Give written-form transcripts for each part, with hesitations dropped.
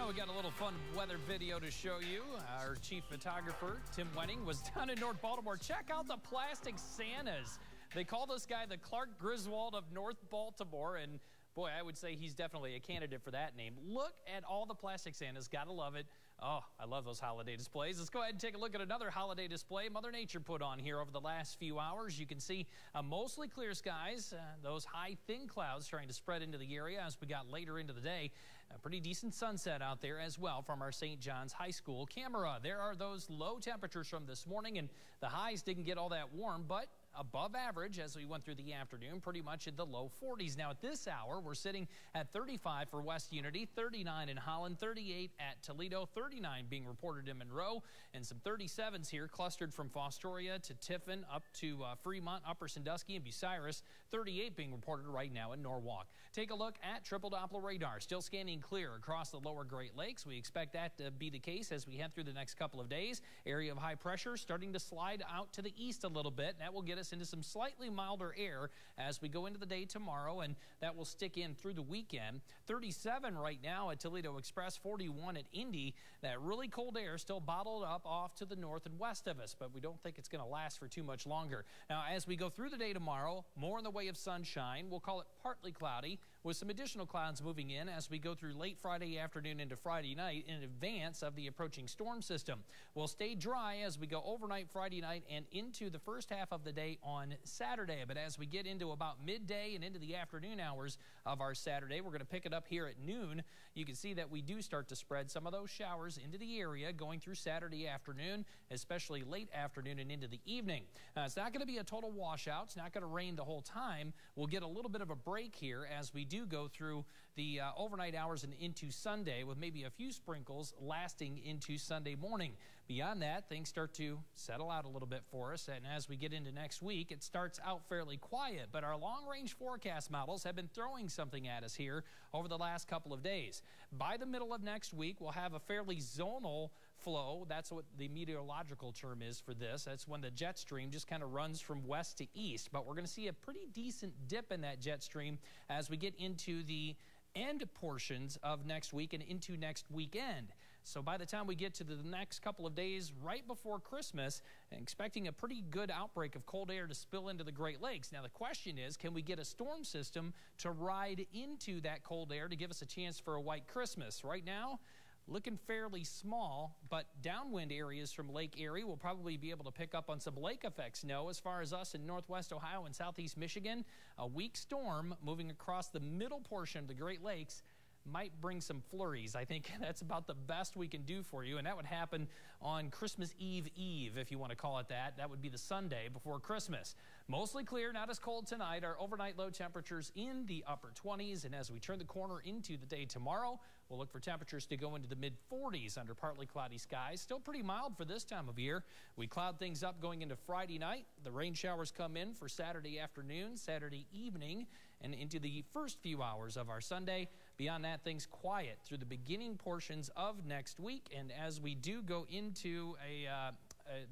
Oh, we got a little fun weather video to show you. Our chief photographer, Tim Wenning, was down in North Baltimore. Check out the plastic Santas. They call this guy the Clark Griswold of North Baltimore, and boy, I would say he's definitely a candidate for that name. Look at all the plastic Santas. Gotta love it. Oh, I love those holiday displays. Let's go ahead and take a look at another holiday display Mother Nature put on here over the last few hours. You can see mostly clear skies, those high, thin clouds trying to spread into the area as we got later into the day. A pretty decent sunset out there as well from our St. John's High School camera. There are those low temperatures from this morning, and the highs didn't get all that warm, but above average as we went through the afternoon, pretty much in the low 40s. Now at this hour, we're sitting at 35 for West Unity, 39 in Holland, 38 at Toledo, 39 being reported in Monroe, and some 37s here clustered from Fostoria to Tiffin up to Fremont, Upper Sandusky, and Bucyrus, 38 being reported right now in Norwalk. Take a look at triple Doppler radar, still scanning clear across the lower Great Lakes. We expect that to be the case as we head through the next couple of days. Area of high pressure starting to slide out to the east a little bit. That will get us into some slightly milder air as we go into the day tomorrow, and that will stick in through the weekend. 37 right now at Toledo Express, 41 at Indy. That really cold air still bottled up off to the north and west of us, but we don't think it's going to last for too much longer. Now, as we go through the day tomorrow, more in the way of sunshine. We'll call it partly cloudy with some additional clouds moving in as we go through late Friday afternoon into Friday night in advance of the approaching storm system. We'll stay dry as we go overnight Friday night and into the first half of the day on Saturday. But as we get into about midday and into the afternoon hours of our Saturday, we're going to pick it up here at noon. You can see that we do start to spread some of those showers into the area going through Saturday afternoon, especially late afternoon and into the evening. It's not going to be a total washout. It's not going to rain the whole time. We'll get a little bit of a break here as we do go through the overnight hours and into Sunday with maybe a few sprinkles lasting into Sunday morning. Beyond that, things start to settle out a little bit for us, and as we get into next week, it starts out fairly quiet, but our long-range forecast models have been throwing something at us here over the last couple of days. By the middle of next week, we'll have a fairly zonal flow. That's what the meteorological term is for this. That's when the jet stream just kind of runs from west to east, but we're going to see a pretty decent dip in that jet stream as we get into the end portions of next week and into next weekend. So by the time we get to the next couple of days right before Christmas, expecting a pretty good outbreak of cold air to spill into the Great Lakes. Now the question is, can we get a storm system to ride into that cold air to give us a chance for a white Christmas? Right now, looking fairly small, but downwind areas from Lake Erie will probably be able to pick up on some lake effect snow. As far as us in northwest Ohio and southeast Michigan, a weak storm moving across the middle portion of the Great Lakes might bring some flurries. I think that's about the best we can do for you, and that would happen on Christmas Eve, if you want to call it that. That would be the Sunday before Christmas. Mostly clear, not as cold tonight. Our overnight low temperatures in the upper 20s, and as we turn the corner into the day tomorrow, we'll look for temperatures to go into the mid-40s under partly cloudy skies. Still pretty mild for this time of year. We cloud things up going into Friday night. The rain showers come in for Saturday afternoon, Saturday evening, and into the first few hours of our Sunday. Beyond that, things quiet through the beginning portions of next week, and as we do go into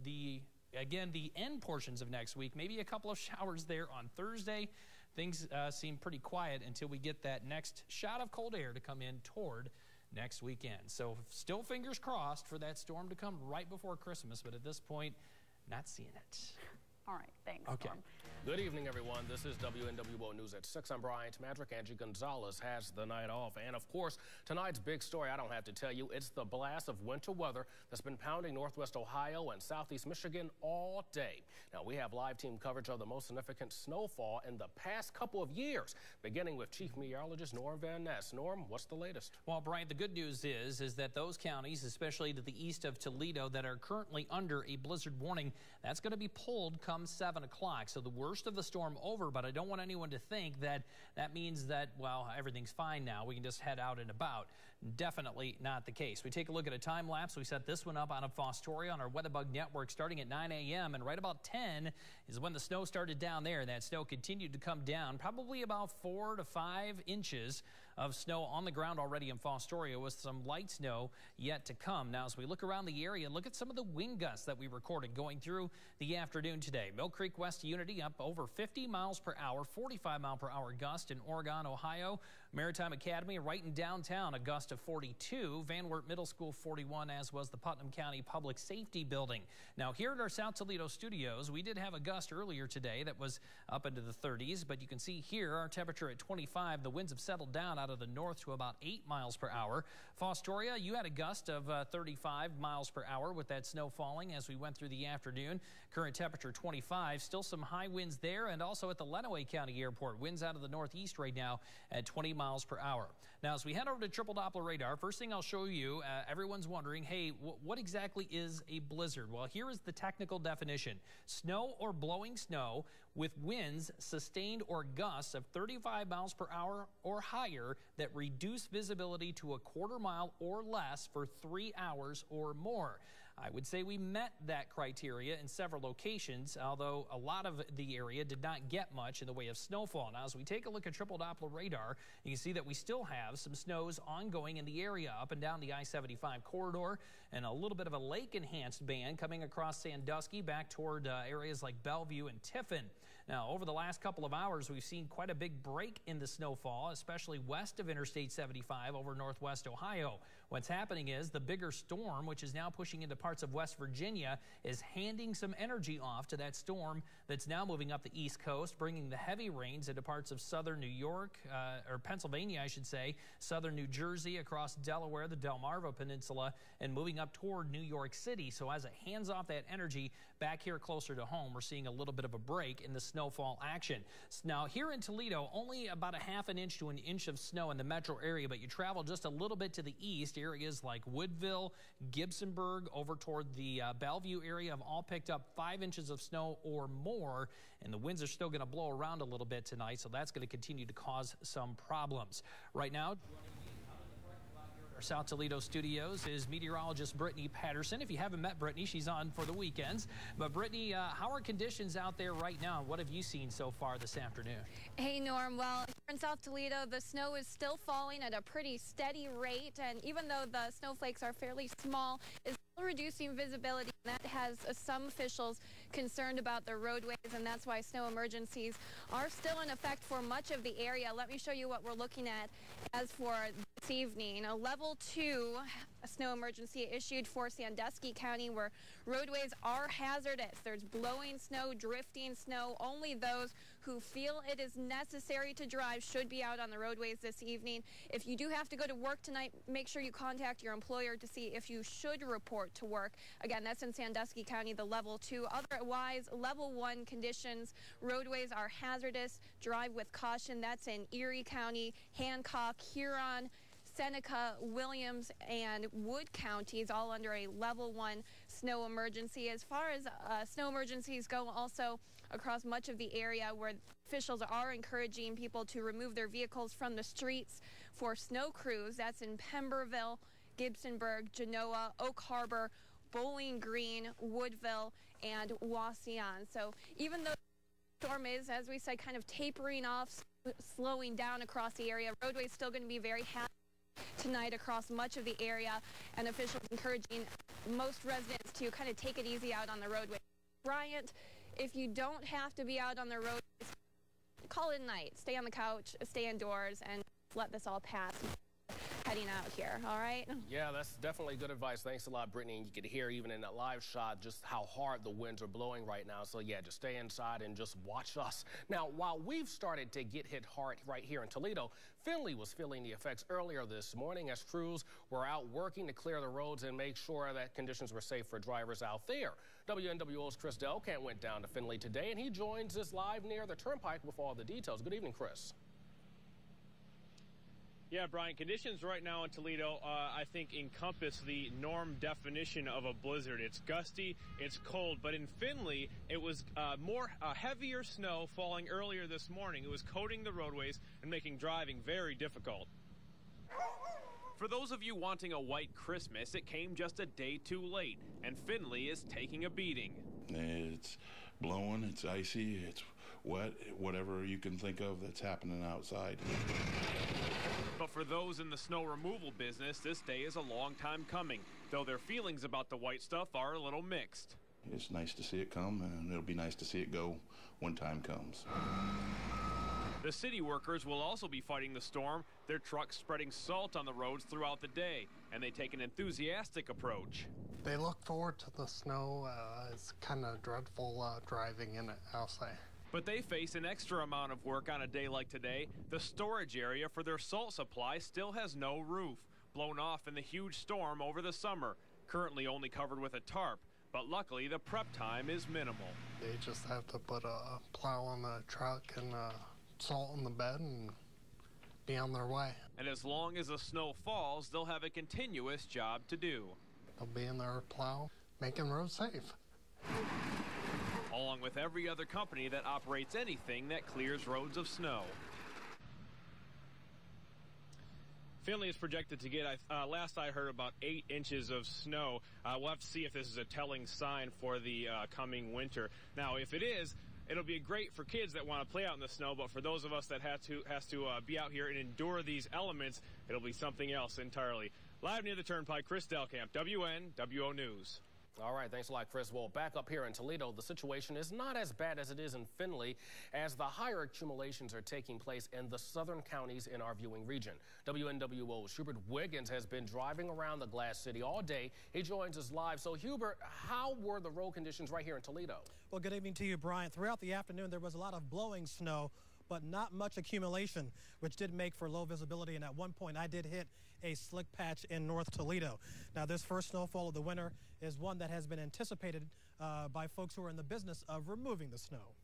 the end portions of next week, maybe a couple of showers there on Thursday. Things seem pretty quiet until we get that next shot of cold air to come in toward next weekend. So still fingers crossed for that storm to come right before Christmas, but at this point, not seeing it. All right, thanks, Okay. Norm. Good evening, everyone. This is WNWO News at 6. I'm Bryant Madrick. Angie Gonzalez has the night off. And, of course, tonight's big story, I don't have to tell you, it's the blast of winter weather that's been pounding northwest Ohio and southeast Michigan all day. Now, we have live team coverage of the most significant snowfall in the past couple of years, beginning with Chief Meteorologist Norm Van Ness. Norm, what's the latest? Well, Bryant, the good news is that those counties, especially to the east of Toledo, that are currently under a blizzard warning, that's going to be pulled come 7 o'clock. So the worst of the storm over, but I don't want anyone to think that that means that, well, everything's fine now. We can just head out and about. Definitely not the case. We take a look at a time lapse. We set this one up out of Fostoria on our WeatherBug network starting at 9 a.m. and right about 10 is when the snow started down there. That snow continued to come down, probably about 4 to 5 inches of snow on the ground already in Fostoria with some light snow yet to come. Now, as we look around the area, look at some of the wind gusts that we recorded going through the afternoon today. Mill Creek West Unity up over 50 miles per hour, 45 mile per hour gust in Oregon, Ohio. Maritime Academy right in downtown, a gust of 42. Van Wert Middle School 41, as was the Putnam County Public Safety Building. Now here at our South Toledo studios, we did have a gust earlier today that was up into the 30s, but you can see here our temperature at 25. The winds have settled down out of the north to about 8 miles per hour. Fostoria, you had a gust of 35 miles per hour with that snow falling as we went through the afternoon. Current temperature 25. Still some high winds there, and also at the Lenawee County Airport. Winds out of the northeast right now at 20 miles per hour. Now, as we head over to triple Doppler radar, first thing I'll show you, everyone's wondering, hey, what exactly is a blizzard? Well, here is the technical definition. Snow or blowing snow with winds sustained or gusts of 35 miles per hour or higher that reduce visibility to a quarter mile or less for 3 hours or more. I would say we met that criteria in several locations, although a lot of the area did not get much in the way of snowfall. Now, as we take a look at triple Doppler radar, you can see that we still have some snows ongoing in the area up and down the I-75 corridor, and a little bit of a lake-enhanced band coming across Sandusky back toward areas like Bellevue and Tiffin. Now, over the last couple of hours, we've seen quite a big break in the snowfall, especially west of Interstate 75 over northwest Ohio. What's happening is the bigger storm, which is now pushing into parts of West Virginia, is handing some energy off to that storm that's now moving up the East Coast, bringing the heavy rains into parts of southern New York, or Pennsylvania, I should say, southern New Jersey, across Delaware, the Delmarva Peninsula, and moving up toward New York City. So as it hands off that energy back here closer to home, we're seeing a little bit of a break in the snowfall action. Now, here in Toledo, only about a half an inch to an inch of snow in the metro area, but you travel just a little bit to the east, areas like Woodville, Gibsonburg, over toward the Bellevue area have all picked up 5 inches of snow or more, and the winds are still going to blow around a little bit tonight, so that's going to continue to cause some problems. Right now, our South Toledo studios is meteorologist Brittany Patterson. If you haven't met Brittany, she's on for the weekends. But Brittany, how are conditions out there right now? What have you seen so far this afternoon? Hey, Norm. Well, here in South Toledo, the snow is still falling at a pretty steady rate. And even though the snowflakes are fairly small, it's still reducing visibility. That has some officials concerned about the roadways, and that's why snow emergencies are still in effect for much of the area. Let me show you what we're looking at as for this evening. A level 2 snow emergency issued for Sandusky County, where roadways are hazardous. There's blowing snow, drifting snow. Only those who feel it is necessary to drive should be out on the roadways this evening. If you do have to go to work tonight, make sure you contact your employer to see if you should report to work. Again, that's in Sandusky County, the level 2. Otherwise, level 1 conditions. Roadways are hazardous. Drive with caution. That's in Erie County, Hancock, Huron, Seneca, Williams, and Wood counties, all under a level 1 snow emergency. As far as snow emergencies go, also across much of the area, where officials are encouraging people to remove their vehicles from the streets for snow crews. That's in Pemberville, Gibsonburg, Genoa, Oak Harbor, Bowling Green, Woodville, and Wauseon. So even though the storm is, as we said, kind of tapering off, slowing down across the area, roadways still going to be very hazardous tonight across much of the area, and officials encouraging most residents to kind of take it easy out on the roadway. Bryant, if you don't have to be out on the road, call it a night. Stay on the couch, stay indoors, and let this all pass. Heading out here, all right? Yeah, that's definitely good advice. Thanks a lot, Brittany. And you could hear even in that live shot just how hard the winds are blowing right now. So yeah, just stay inside and just watch us. Now, while we've started to get hit hard right here in Toledo, Findlay was feeling the effects earlier this morning as crews were out working to clear the roads and make sure that conditions were safe for drivers out there. WNWO's Chris Delcamp went down to Findlay today, and he joins us live near the turnpike with all the details. Good evening, Chris. Yeah, Brian, conditions right now in Toledo, I think, encompass the norm definition of a blizzard. It's gusty, it's cold, but in Findlay, it was heavier snow falling earlier this morning. It was coating the roadways and making driving very difficult. For those of you wanting a white Christmas, it came just a day too late, and Findlay is taking a beating. It's blowing, it's icy, it's wet, whatever you can think of that's happening outside. But for those in the snow removal business, this day is a long time coming, though their feelings about the white stuff are a little mixed. It's nice to see it come, and it'll be nice to see it go when time comes. The city workers will also be fighting the storm, their trucks spreading salt on the roads throughout the day, and they take an enthusiastic approach. They look forward to the snow. It's kind of dreadful driving in it, I'll say. But they face an extra amount of work on a day like today. The storage area for their salt supply still has no roof, blown off in the huge storm over the summer, currently only covered with a tarp. But luckily, the prep time is minimal. They just have to put a plow on the truck and salt in the bed and be on their way. And as long as the snow falls, they'll have a continuous job to do. They'll be in their plow, making roads safe. Along with every other company that operates anything that clears roads of snow. Findlay is projected to get, last I heard, about 8 inches of snow. We'll have to see if this is a telling sign for the coming winter. Now, if it is, it'll be great for kids that want to play out in the snow, but for those of us that has to be out here and endure these elements, it'll be something else entirely. Live near the Turnpike, Chris Delkamp, WNWO News. All right, thanks a lot, Chris. Well, back up here in Toledo, the situation is not as bad as it is in Findlay, as the higher accumulations are taking place in the southern counties in our viewing region. WNWO's Hubert Wiggins has been driving around the Glass City all day. He joins us live. So, Hubert, how were the road conditions right here in Toledo? Well, good evening to you, Brian. Throughout the afternoon, there was a lot of blowing snow, but not much accumulation, which did make for low visibility. And at one point, I did hit a slick patch in North Toledo. Now, this first snowfall of the winter is one that has been anticipated by folks who are in the business of removing the snow.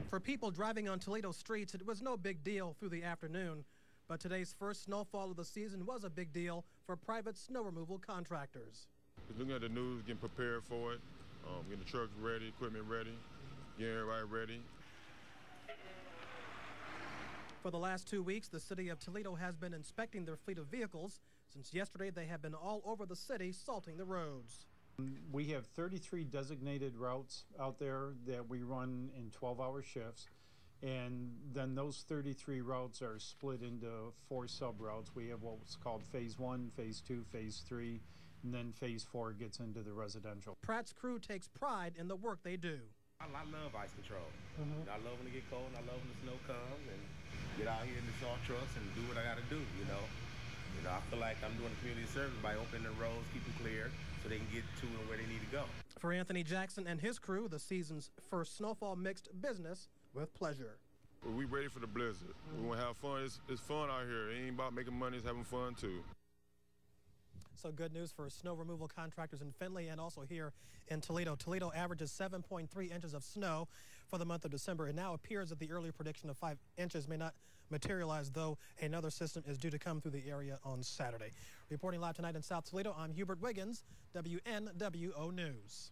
For people driving on Toledo streets, it was no big deal through the afternoon, but today's first snowfall of the season was a big deal for private snow removal contractors. Looking at the news, getting prepared for it, getting the trucks ready, equipment ready, getting everybody ready. For the last 2 weeks, the city of Toledo has been inspecting their fleet of vehicles. Since yesterday, they have been all over the city salting the roads. We have 33 designated routes out there that we run in 12-hour shifts. And then those 33 routes are split into 4 sub-routes. We have what's called Phase 1, Phase 2, Phase 3, and then Phase 4 gets into the residential. Pratt's crew takes pride in the work they do. I love ice control. I love when it get cold, and I love when the snow comes, and get out here in the salt trucks and do what I got to do, you know. I feel like I'm doing community service by opening the roads, keep them clear, so they can get to and where they need to go. For Anthony Jackson and his crew, the season's first snowfall mixed business with pleasure. Well, we ready for the blizzard. We want to have fun. It's fun out here. It ain't about making money, it's having fun too. So good news for snow removal contractors in Findlay and also here in Toledo. Toledo averages 7.3 inches of snow for the month of December. It now appears that the earlier prediction of 5 inches may not materialize, though another system is due to come through the area on Saturday. Reporting live tonight in South Toledo, I'm Hubert Wiggins, WNWO News.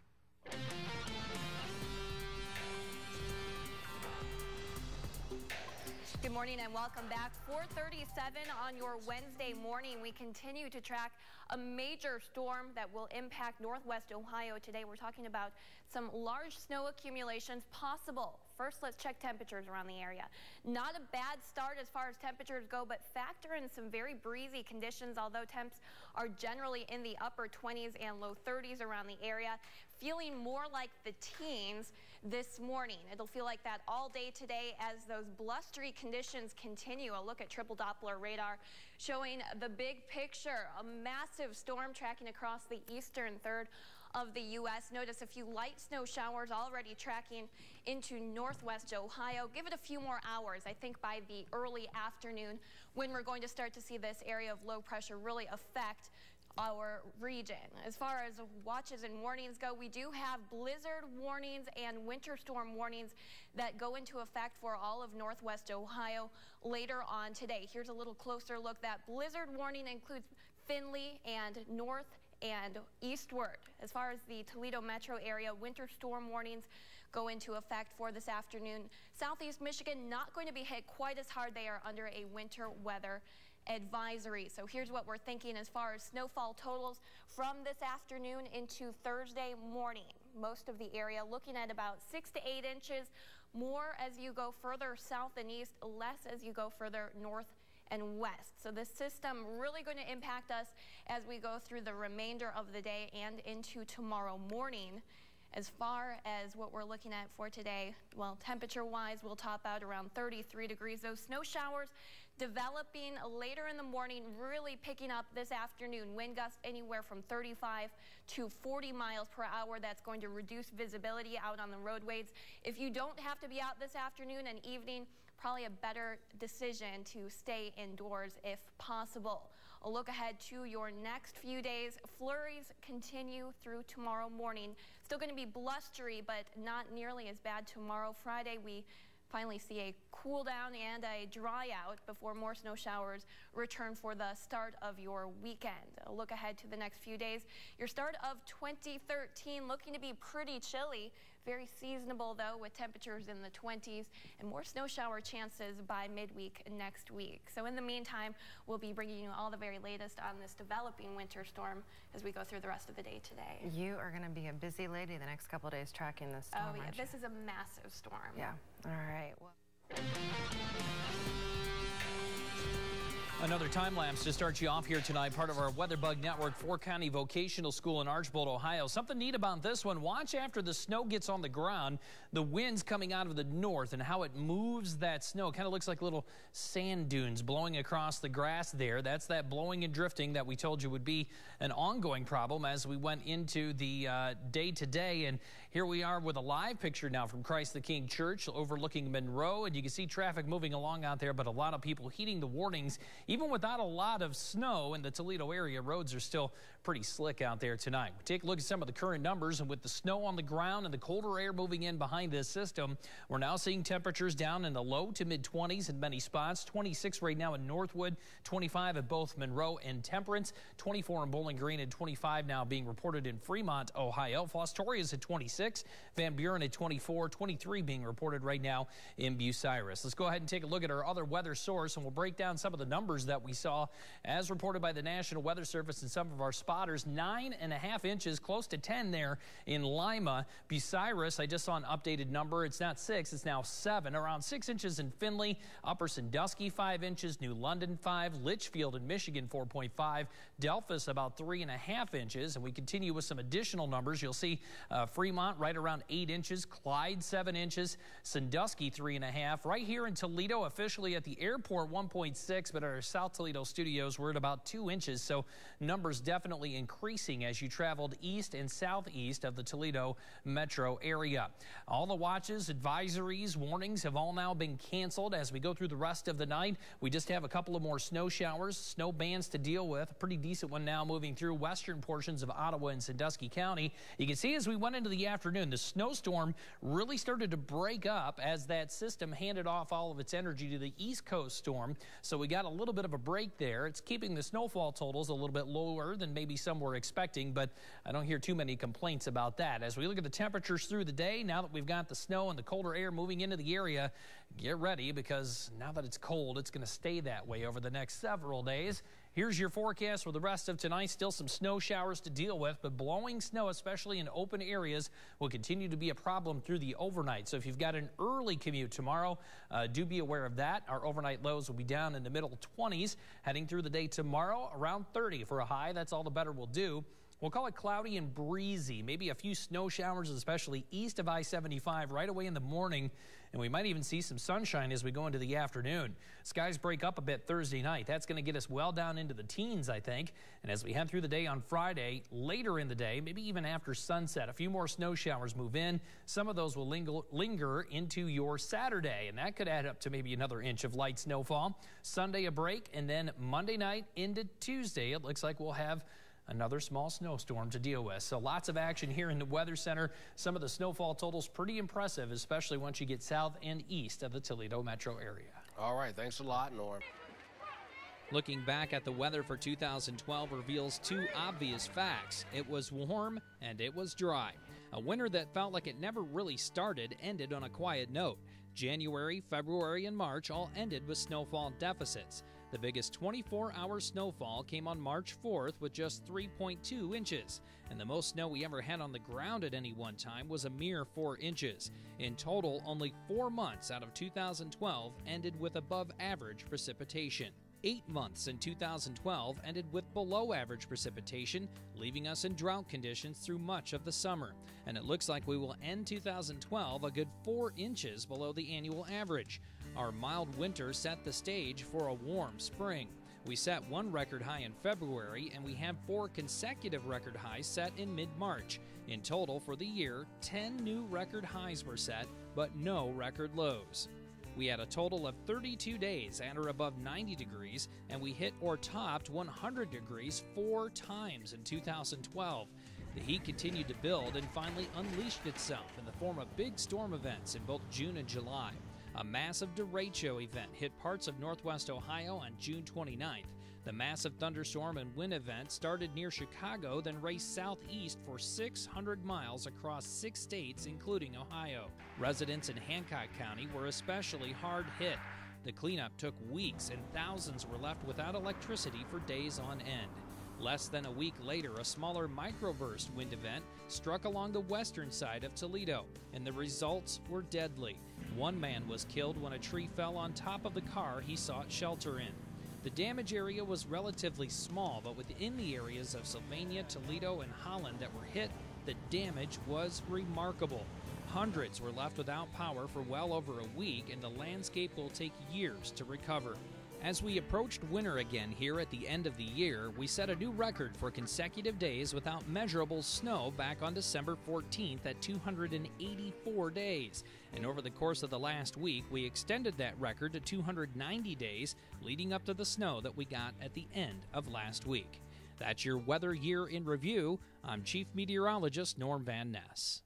Good morning and welcome back. 4:37 on your Wednesday morning. We continue to track a major storm that will impact northwest Ohio today. We're talking about some large snow accumulations possible. First, let's check temperatures around the area. Not a bad start as far as temperatures go, but factor in some very breezy conditions, although temps are generally in the upper 20s and low 30s around the area. Feeling more like the teens this morning. It'll feel like that all day today as those blustery conditions continue. A look at triple Doppler radar showing the big picture. A massive storm tracking across the eastern third of the U.S. Notice a few light snow showers already tracking into northwest Ohio. Give it a few more hours, I think by the early afternoon, when we're going to start to see this area of low pressure really affect our region. As far as watches and warnings go, we do have blizzard warnings and winter storm warnings that go into effect for all of northwest Ohio later on today. Here's a little closer look. That blizzard warning includes Findlay and north and eastward. As far as the Toledo metro area, winter storm warnings go into effect for this afternoon. Southeast Michigan not going to be hit quite as hard. They are under a winter weather advisory. So here's what we're thinking as far as snowfall totals from this afternoon into Thursday morning. Most of the area looking at about 6 to 8 inches, more as you go further south and east, less as you go further north and west. So this system really going to impact us as we go through the remainder of the day and into tomorrow morning. As far as what we're looking at for today, well, temperature-wise, we'll top out around 33 degrees. Those snow showers developing later in the morning, really picking up this afternoon. Wind gusts anywhere from 35 to 40 miles per hour. That's going to reduce visibility out on the roadways. If you don't have to be out this afternoon and evening, probably a better decision to stay indoors if possible. A look ahead to your next few days. Flurries continue through tomorrow morning. Still going to be blustery, but not nearly as bad tomorrow. Friday, we finally see a cool down and a dry out before more snow showers return for the start of your weekend. A look ahead to the next few days. Your start of 2013 looking to be pretty chilly. Very seasonable, though, with temperatures in the 20s and more snow shower chances by midweek next week. So in the meantime, we'll be bringing you all the very latest on this developing winter storm as we go through the rest of the day today. You are going to be a busy lady the next couple of days tracking this storm. Oh, yeah, this is a massive storm. Yeah. All right. Well. Another time lapse to start you off here tonight, part of our WeatherBug Network 4-County Vocational School in Archbold, Ohio. Something neat about this one, watch after the snow gets on the ground, the winds coming out of the north and how it moves that snow. It kind of looks like little sand dunes blowing across the grass there. That's that blowing and drifting that we told you would be an ongoing problem as we went into the day today. And here we are with a live picture now from Christ the King Church overlooking Monroe, and you can see traffic moving along out there, but a lot of people heeding the warnings. Even without a lot of snow in the Toledo area, roads are still pretty slick out there tonight. We take a look at some of the current numbers, and with the snow on the ground and the colder air moving in behind this system, we're now seeing temperatures down in the low to mid-20s in many spots. 26 right now in Northwood, 25 at both Monroe and Temperance, 24 in Bowling Green, and 25 now being reported in Fremont, Ohio. Fostoria's at 26, Van Buren at 24, 23 being reported right now in Bucyrus. Let's go ahead and take a look at our other weather source, and we'll break down some of the numbers that we saw as reported by the National Weather Service and some of our spotters. 9.5 inches, close to 10 there in Lima. Bucyrus, I just saw an updated number. It's not 6, it's now 7. Around 6 inches in Findlay. Upper Sandusky, 5 inches. New London, 5. Litchfield in Michigan, 4.5. Delphus, about 3.5 inches. And we continue with some additional numbers. You'll see Fremont right around 8 inches. Clyde, 7 inches. Sandusky, 3.5. Right here in Toledo, officially at the airport, 1.6. But at our South Toledo studios, we're at about 2 inches. So numbers definitely increasing as you traveled east and southeast of the Toledo metro area. All the watches, advisories, warnings have all now been canceled as we go through the rest of the night. We just have a couple of more snow showers, snow bands to deal with. A pretty decent one now moving through western portions of Ottawa and Sandusky County. You can see as we went into the afternoon, the snowstorm really started to break up as that system handed off all of its energy to the East Coast storm. So we got a little bit of a break there. It's keeping the snowfall totals a little bit lower than maybe some were expecting, but I don't hear too many complaints about that. As we look at the temperatures through the day, now that we've got the snow and the colder air moving into the area, get ready because now that it's cold, it's going to stay that way over the next several days. Here's your forecast for the rest of tonight. Still some snow showers to deal with, but blowing snow, especially in open areas, will continue to be a problem through the overnight. So if you've got an early commute tomorrow, do be aware of that. Our overnight lows will be down in the middle 20s. Heading through the day tomorrow, around 30 for a high. That's all the better will do. We'll call it cloudy and breezy. Maybe a few snow showers, especially east of I-75 right away in the morning. And we might even see some sunshine as we go into the afternoon. Skies break up a bit Thursday night. That's going to get us well down into the teens, I think. And as we head through the day on Friday, later in the day, maybe even after sunset, a few more snow showers move in. Some of those will linger into your Saturday, and that could add up to maybe another inch of light snowfall. Sunday a break, and then Monday night into Tuesday, it looks like we'll have another small snowstorm to deal with. So lots of action here in the Weather Center. Some of the snowfall totals pretty impressive, especially once you get south and east of the Toledo metro area. All right, thanks a lot, Norm. Looking back at the weather for 2012 reveals two obvious facts. It was warm and it was dry. A winter that felt like it never really started ended on a quiet note. January, February, and March all ended with snowfall deficits. The biggest 24-hour snowfall came on March 4th with just 3.2 inches, and the most snow we ever had on the ground at any one time was a mere 4 inches. In total, only 4 months out of 2012 ended with above-average precipitation. 8 months in 2012 ended with below average precipitation, leaving us in drought conditions through much of the summer. And it looks like we will end 2012 a good 4 inches below the annual average. Our mild winter set the stage for a warm spring. We set one record high in February, and we have 4 consecutive record highs set in mid-March. In total for the year, 10 new record highs were set, but no record lows. We had a total of 32 days at or above 90 degrees, and we hit or topped 100 degrees 4 times in 2012. The heat continued to build and finally unleashed itself in the form of big storm events in both June and July. A massive derecho event hit parts of northwest Ohio on June 29th. The massive thunderstorm and wind event started near Chicago, then raced southeast for 600 miles across 6 states, including Ohio. Residents in Hancock County were especially hard hit. The cleanup took weeks, and thousands were left without electricity for days on end. Less than a week later, a smaller microburst wind event struck along the western side of Toledo, and the results were deadly. One man was killed when a tree fell on top of the car he sought shelter in. The damage area was relatively small, but within the areas of Sylvania, Toledo, and Holland that were hit, the damage was remarkable. Hundreds were left without power for well over a week, and the landscape will take years to recover. As we approached winter again here at the end of the year, we set a new record for consecutive days without measurable snow back on December 14th at 284 days. And over the course of the last week, we extended that record to 290 days, leading up to the snow that we got at the end of last week. That's your weather year in review. I'm Chief Meteorologist Norm Van Ness.